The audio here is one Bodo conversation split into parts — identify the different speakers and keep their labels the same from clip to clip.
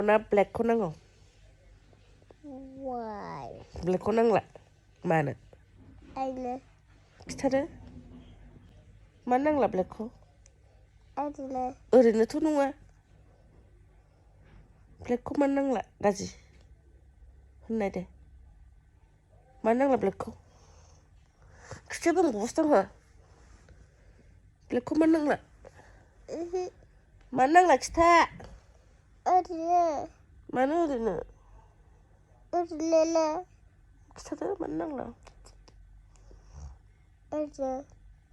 Speaker 1: ना ब्लेकखौ नांगौ
Speaker 2: Why?
Speaker 1: ब्लेकखौ नांला मानो
Speaker 2: I know.
Speaker 1: खिथादो मानो नांला ब्लेकखौ
Speaker 2: I don't know.
Speaker 1: ओरैनोथ' नङा ब्लेकखौ मानो नांला गाजि होननाय दे मानो नांला ब्लेकखौ खिथायाबो आं बबावसो दङ ब्लेकखौ मानो नांला मानो नांला खिथा मानो ओरैनो खिथादो मानो नांला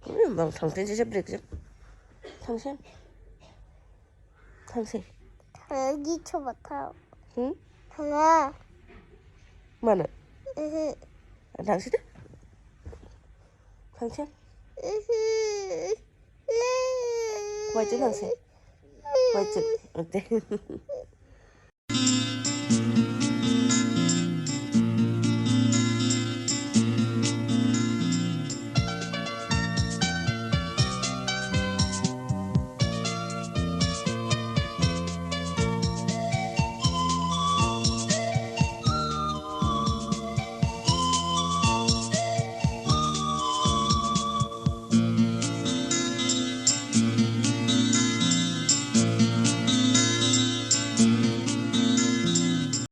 Speaker 1: होमबा आं थांफिनसैसो ब्रेकजों थांसै
Speaker 2: गिथाव
Speaker 1: मानो थांसै दे थांसै हवाइटजों थांसै हवाइटजों दे